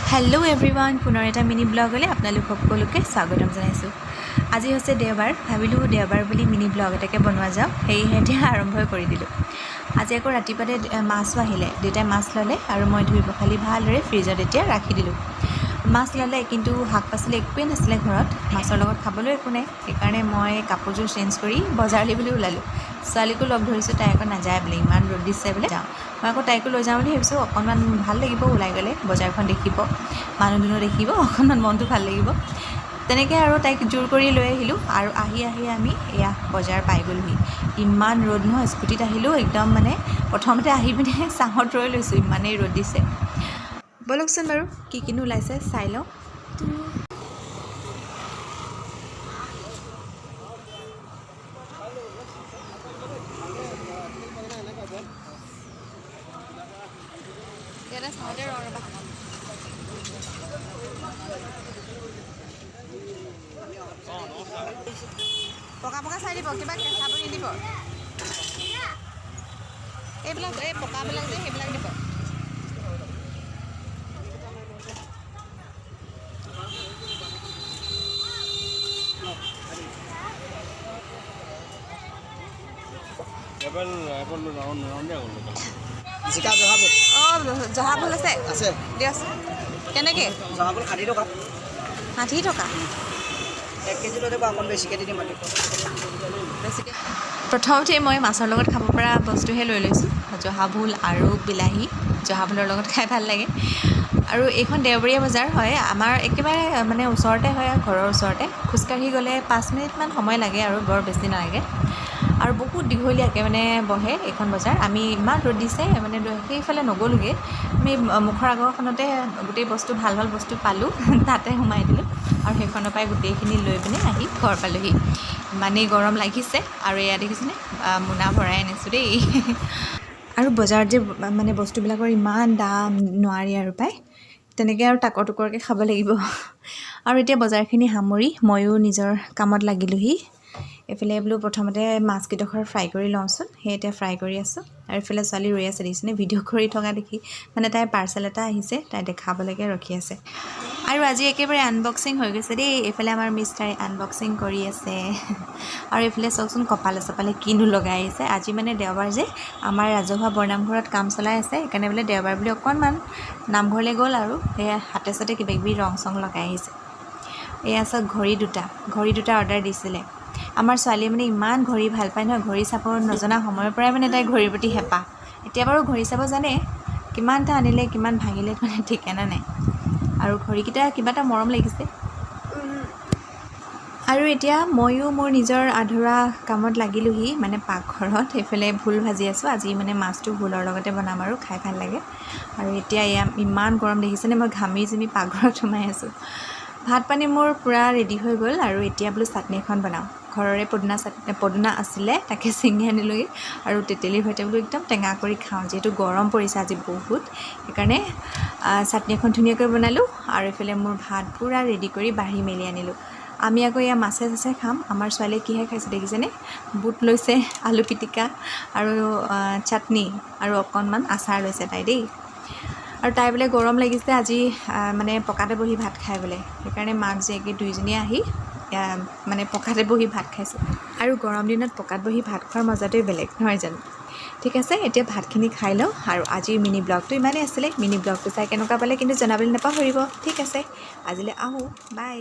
Hello everyone पुनर एटा mini ब्लगले आपनालोक सकलोके स्वागतम जनाइछु। আজি হৈছে দেওবাৰ ভাবিলো দেওবাৰ বুলি মিনি ব্লগ এটাকে বনোৱা যাও হেইহেতে আৰম্ভ কৰি দিলো। আজি আকৌ ৰাতিপাতে মাছও আহিলে দেউতাই মাছ ললে আৰু মই ধুই পখালি ভালদৰে ফ্ৰিজত এতিয়া ৰাখি দিলো। মাছ ললে কিন্তু শাক পাচলি একোৱে নাছিলে ঘৰত মাছৰ লগত খাবলৈ একো নাই সেইকাৰণে মই কাপোৰযোৰ চেঞ্জ কৰি বজাৰলৈ বুলি ওলালো। ছোৱালীকো লগ ধৰিছো তাই আকৌ নাযায় বুলি ইমান ৰ'দ দিছে বোলে যাওঁ মই আকৌ তাইকো লৈ যাওঁ বুলি ভাবিছো অকণমান ভাল লাগিব ওলাই গ'লে বজাৰখন দেখিব মানুহ দুনো দেখিব অকণমান মনটো ভাল লাগিব তেনেকৈ আৰু তাইক জোৰ কৰি লৈ আহিলো আৰু আহি আমি এয়া বজাৰ পাই গ'লোহি। ইমান ৰ'দ নহয় স্কুটিত আহিলো একদম মানে প্ৰথমতে আহি পিনে চাহত ৰৈ লৈছো ইমানেই ৰ'দ দিছে। বলকচোন বাৰু কি কিনো ওলাইছে চাই লওঁ। পকা পকা চাই দিব কিবা খাব নিদিব এইবিলাক এই পকাবিলাক যে সেইবিলাক দিব। জিকা জহাবুল জহাবুল আছে আছে দিয়ক কেনেকৈ জহাবুল 60 টকা 60 টকা 1 কেজি লৈ দিব অকণ বেছিকৈ দি দিম মানে বেছিকৈ। প্ৰথমতে মই মাছৰ লগত খাব পৰা বস্তুহে লৈ লৈছোঁ জহাভোল আৰু বিলাহী জহাভোলৰ লগত খাই ভাল লাগে। আৰু এইখন দেওবৰীয়া বজাৰ হয় আমাৰ একেবাৰে মানে ওচৰতে হয় ঘৰৰ ওচৰতে খোজকাঢ়ি গ'লে 5 মিনিটমান সময় লাগে আৰু বৰ বেছি নালাগে আৰু বহুত দীঘলীয়াকৈ মানে বহে এইখন বজাৰ। আমি ইমান ৰ'দ দিছে মানে সেইফালে নগ'লোগৈ আমি মুখৰ আগৰখনতে গোটেই বস্তু ভাল বস্তু পালোঁ তাতে সোমাই দিলোঁ আৰু সেইখনৰ পৰাই গোটেইখিনি লৈ পিনে আহি ঘৰ পালোহি। ইমানেই গৰম লাগিছে আৰু এয়া দেখিছেনে মোনা ভৰাই আনিছোঁ দেই আৰু বজাৰত যে মানে বস্তুবিলাকৰ ইমান দাম নোৱাৰি আৰু পায় তেনেকৈ আৰু টাকৰ টুকৰকৈ খাব লাগিব। আৰু এতিয়া বজাৰখিনি সামৰি ময়ো নিজৰ কামত লাগিলোহি। এইফালে বোলো প্ৰথমতে মাছকেইডোখৰ ফ্ৰাই কৰি লওঁচোন সেই এতিয়া ফ্ৰাই কৰি আছোঁ আৰু এইফালে ছোৱালী ৰৈ আছে দেখিছেনে ভিডিঅ' কৰি থকা দেখি মানে তাইৰ পাৰ্চেল এটা আহিছে তাই দেখাবলৈকে ৰখি আছে। আৰু আজি একেবাৰে আনবক্সিং হৈ গৈছে দেই এইফালে আমাৰ মিষ্টাৰে আনবক্সিং কৰি আছে আৰু এইফালে চাওকচোন কপালে চপালে কিনো লগাই আহিছে। আজি মানে দেওবাৰ যে আমাৰ ৰাজহুৱা বৰনামঘৰত কাম চলাই আছে সেইকাৰণে বোলে দেওবাৰ বুলি অকণমান নামঘৰলৈ গ'ল আৰু সেয়া হাতে চাতে কিবাকিবি ৰং চং লগাই আহিছে। এয়া চাওক ঘড়ী দুটা অৰ্ডাৰ দিছিলে। আমাৰ ছোৱালীয়ে মানে ইমান ঘড়ী ভাল পায় নহয় ঘড়ী চাব নজনা সময়ৰ পৰাই মানে তাই ঘড়ীৰ প্ৰতি হেঁপাহ। এতিয়া বাৰু ঘড়ী চাব জানে কিমানটা আনিলে কিমান ভাঙিলে মানে ঠিকেনা নাই আৰু ঘড়ীকেইটা কিবা এটা মৰম লাগিছে। আৰু এতিয়া ময়ো মোৰ নিজৰ আধৰুৱা কামত লাগিলোহি মানে পাকঘৰত সেইফালে ভোল ভাজি আছোঁ। আজি মানে মাছটো ভোলৰ লগতে বনাম আৰু খাই ভাল লাগে। আৰু এতিয়া এয়া ইমান গৰম দেখিছেনে মই ঘামি জুমি পাকঘৰত সোমাই আছোঁ। ভাত পানী মোৰ পূৰা ৰেডি হৈ গ'ল আৰু এতিয়া বোলো চাটনি এখন বনাওঁ। ঘৰৰে পদুনা আছিলে তাকে ছিঙি আনিলোগৈ আৰু তেতেলীৰ সৈতে বোলো একদম টেঙা কৰি খাওঁ যিহেতু গৰম পৰিছে আজি বহুত সেইকাৰণে চাটনি এখন ধুনীয়াকৈ বনালোঁ আৰু এইফালে মোৰ ভাত পূৰা ৰেডি কৰি বাঢ়ি মেলি আনিলোঁ। আমি আকৌ এয়া মাছে খাম। আমাৰ ছোৱালীয়ে কিহে খাইছে দেখিছেনে বুট লৈছে আলু পিটিকা আৰু চাটনি আৰু অকণমান আচাৰ লৈছে তাই দেই। আৰু তাই বোলে গৰম লাগিছে আজি মানে পকাতে বহি ভাত খাই বোলে সেইকাৰণে মাক জীয়েকে দুইজনীয়ে আহি মানে পকাতে বহি ভাত খাইছোঁ। আৰু গৰম দিনত পকাত বহি ভাত খোৱাৰ মজাটোৱে বেলেগ নহয় জানো। ঠিক আছে এতিয়া ভাতখিনি খাই লওঁ আৰু আজিৰ মিনি ব্লগটো ইমানেই আছিলে। মিনি ব্লগটো চাই কেনেকুৱা পালে কিন্তু জনাবলৈ নাপাহৰিব। ঠিক আছে আজিলৈ আহোঁ বাই।